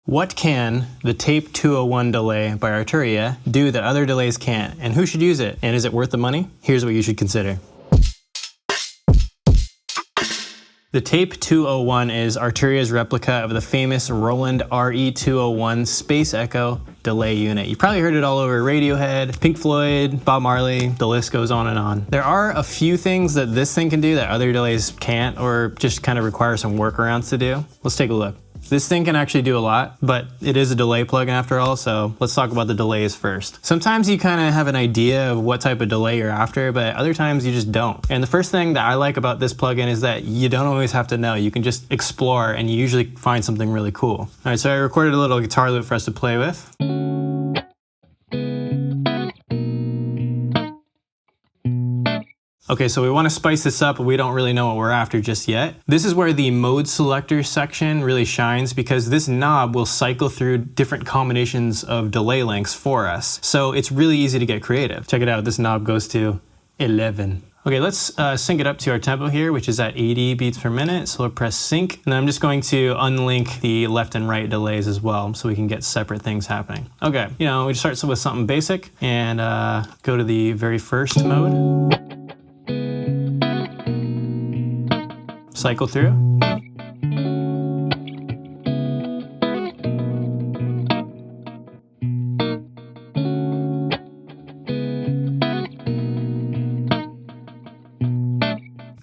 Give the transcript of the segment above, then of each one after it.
What can the Tape-201 delay by Arturia do that other delays can't? And who should use it? And is it worth the money? Here's what you should consider. The Tape-201 is Arturia's replica of the famous Roland RE201 Space Echo delay unit. You've probably heard it all over Radiohead, Pink Floyd, Bob Marley, the list goes on and on. There are a few things that this thing can do that other delays can't, or just kind of require some workarounds to do. Let's take a look. This thing can actually do a lot, but it is a delay plugin after all, so let's talk about the delays first. Sometimes you kind of have an idea of what type of delay you're after, but other times you just don't. And the first thing that I like about this plugin is that you don't always have to know. You can just explore and you usually find something really cool. All right, so I recorded a little guitar loop for us to play with. Okay, so we want to spice this up, but we don't really know what we're after just yet. This is where the mode selector section really shines, because this knob will cycle through different combinations of delay lengths for us. So it's really easy to get creative. Check it out, this knob goes to 11. Okay, let's sync it up to our tempo here, which is at 80 beats per minute. So we'll press sync, and then I'm just going to unlink the left and right delays as well, so we can get separate things happening. Okay, we just start with something basic and go to the very first mode. Cycle through.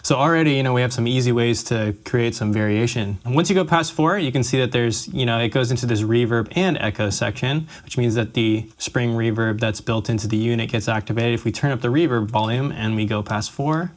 So already, we have some easy ways to create some variation. And once you go past 4, you can see that there's, it goes into this reverb and echo section, which means that the spring reverb that's built into the unit gets activated. If we turn up the reverb volume and we go past 4,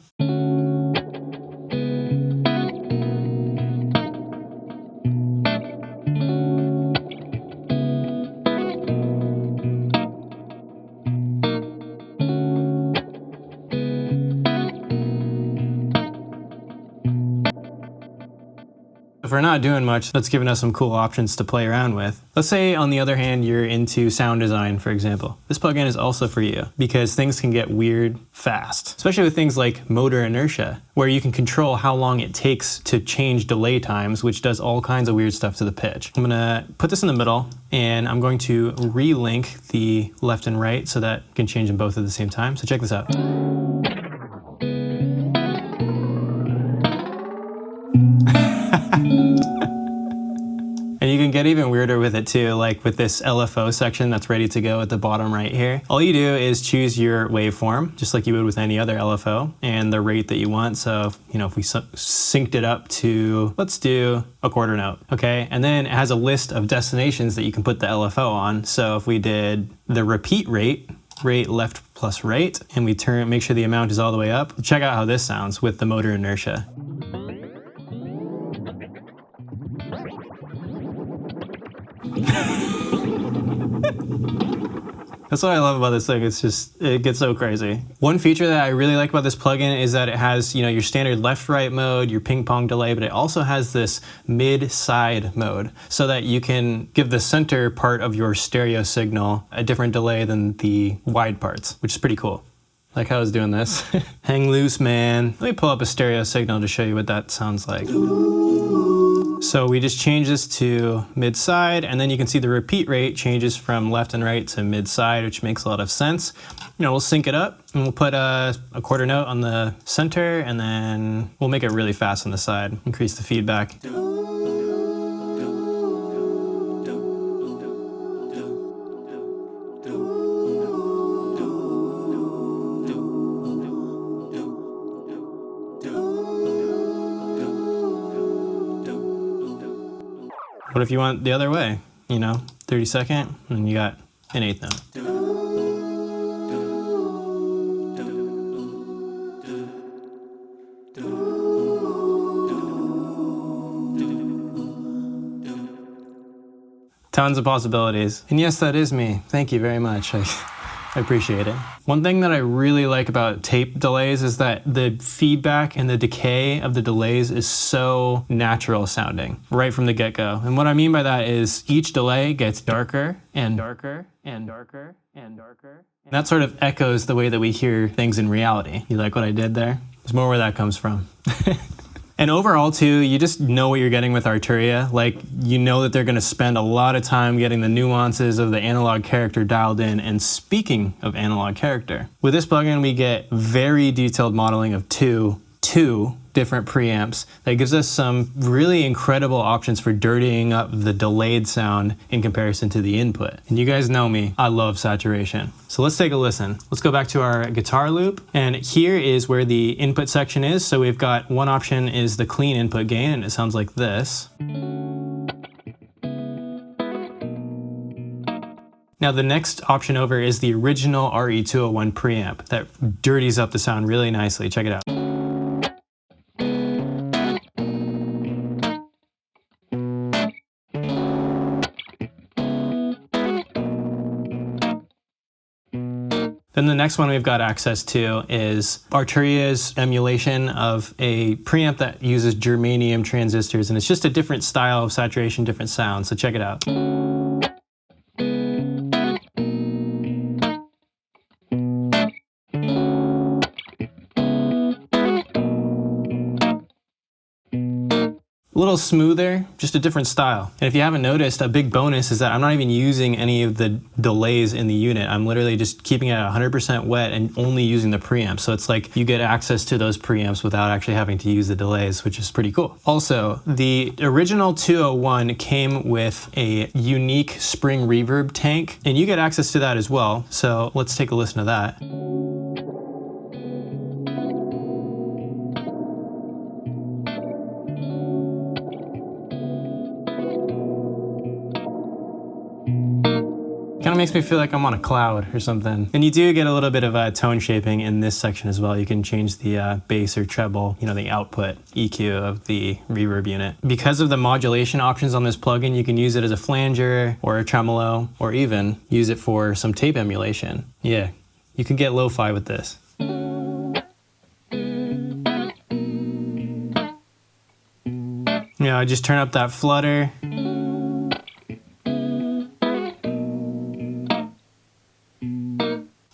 if we're not doing much, that's giving us some cool options to play around with. Let's say, on the other hand, you're into sound design, for example. This plugin is also for you, because things can get weird fast, especially with things like motor inertia, where you can control how long it takes to change delay times, which does all kinds of weird stuff to the pitch. I'm gonna put this in the middle, and I'm going to relink the left and right so that I can change them both at the same time. So check this out. And you can get even weirder with it too, like with this LFO section that's ready to go at the bottom right here. All you do is choose your waveform, just like you would with any other LFO, and the rate that you want. So, if we synced it up to, let's do a quarter note, okay? And then it has a list of destinations that you can put the LFO on. So if we did the repeat rate left plus right, and we make sure the amount is all the way up, check out how this sounds with the motor inertia. That's what I love about this thing. It gets so crazy. One feature that I really like about this plugin is that it has, your standard left-right mode, your ping-pong delay, but it also has this mid-side mode, so that you can give the center part of your stereo signal a different delay than the wide parts, which is pretty cool. Like how I was doing this. Hang loose, man. Let me pull up a stereo signal to show you what that sounds like. So we just change this to mid-side, and then you can see the repeat rate changes from left and right to mid-side, which makes a lot of sense. We'll sync it up, and we'll put a quarter note on the center, and then we'll make it really fast on the side, increase the feedback. What if you want the other way? 30-second, and you got an eighth note. Tons of possibilities. And yes, that is me. Thank you very much. I appreciate it. One thing that I really like about tape delays is that the feedback and the decay of the delays is so natural sounding right from the get-go. And what I mean by that is each delay gets darker and darker and darker and darker. And that sort of echoes the way that we hear things in reality. You like what I did there? There's more where that comes from. And overall too, you just know what you're getting with Arturia. Like, you know that they're gonna spend a lot of time getting the nuances of the analog character dialed in. And speaking of analog character, with this plugin we get very detailed modeling of two different preamps that gives us some really incredible options for dirtying up the delayed sound in comparison to the input. And you guys know me, I love saturation. So let's take a listen. Let's go back to our guitar loop, and here is where the input section is. So we've got one option is the clean input gain, and it sounds like this. Now the next option over is the original RE201 preamp that dirties up the sound really nicely. Check it out. Then the next one we've got access to is Arturia's emulation of a preamp that uses germanium transistors, and it's just a different style of saturation, different sound. So check it out. A little smoother, just a different style. And if you haven't noticed, a big bonus is that I'm not even using any of the delays in the unit. I'm literally just keeping it at 100% wet and only using the preamps. So it's like you get access to those preamps without actually having to use the delays, which is pretty cool. Also, the original 201 came with a unique spring reverb tank, and you get access to that as well. So let's take a listen to that. Kind of makes me feel like I'm on a cloud or something. And you do get a little bit of tone shaping in this section as well. You can change the bass or treble, you know, the output EQ of the reverb unit. Because of the modulation options on this plugin, you can use it as a flanger or a tremolo, or even use it for some tape emulation. Yeah, you can get lo-fi with this. Yeah, I just turn up that flutter.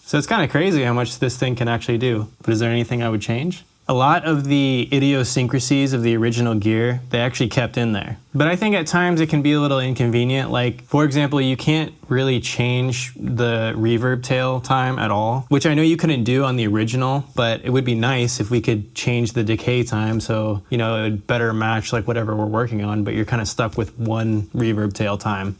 So it's kind of crazy how much this thing can actually do. But is there anything I would change? A lot of the idiosyncrasies of the original gear, they actually kept in there. But I think at times it can be a little inconvenient. Like, for example, you can't really change the reverb tail time at all, which I know you couldn't do on the original, but it would be nice if we could change the decay time so, you know, it would better match like whatever we're working on, but you're kind of stuck with one reverb tail time.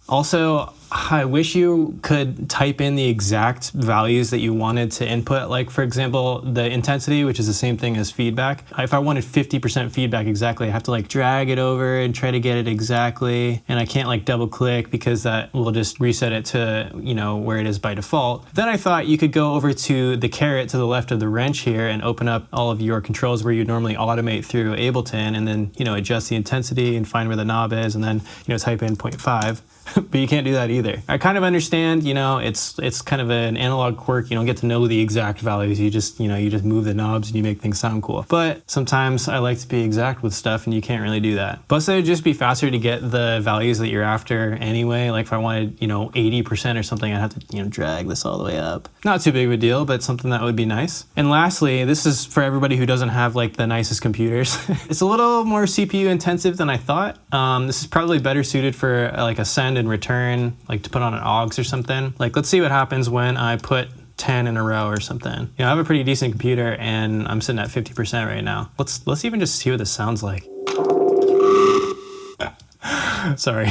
Also, I wish you could type in the exact values that you wanted to input. Like, for example, the intensity, which is the same thing as feedback. If I wanted 50% feedback exactly, I have to like drag it over and try to get it exactly. And I can't like double click because that will just reset it to, you know, where it is by default. Then I thought you could go over to the caret to the left of the wrench here and open up all of your controls where you normally automate through Ableton, and then, you know, adjust the intensity and find where the knob is, and then, you know, type in 0.5. But you can't do that either. I kind of understand, you know, it's kind of an analog quirk. You don't get to know the exact values. You just, you know, you just move the knobs and you make things sound cool. But sometimes I like to be exact with stuff, and you can't really do that. Plus, it would just be faster to get the values that you're after anyway. Like if I wanted, you know, 80% or something, I'd have to, you know, drag this all the way up. Not too big of a deal, but something that would be nice. And lastly, this is for everybody who doesn't have like the nicest computers. It's a little more CPU intensive than I thought. This is probably better suited for like a send and return, like to put on an aux or something. Like, let's see what happens when I put 10 in a row or something. You know, I have a pretty decent computer and I'm sitting at 50% right now. Let's even just see what this sounds like. Sorry.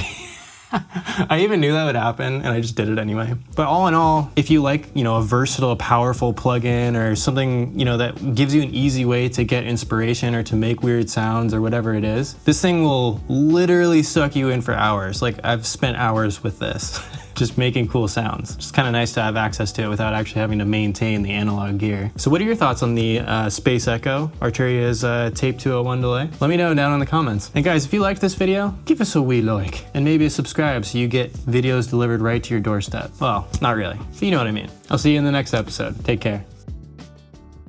I even knew that would happen and I just did it anyway. But all in all, if you like, you know, a versatile, powerful plugin or something, you know, that gives you an easy way to get inspiration or to make weird sounds or whatever it is, this thing will literally suck you in for hours. Like, I've spent hours with this. Just making cool sounds. It's kind of nice to have access to it without actually having to maintain the analog gear. So what are your thoughts on the Space Echo, Arturia's Tape-201 delay? Let me know down in the comments. And guys, if you liked this video, give us a wee like and maybe a subscribe so you get videos delivered right to your doorstep. Well, not really, but you know what I mean. I'll see you in the next episode. Take care.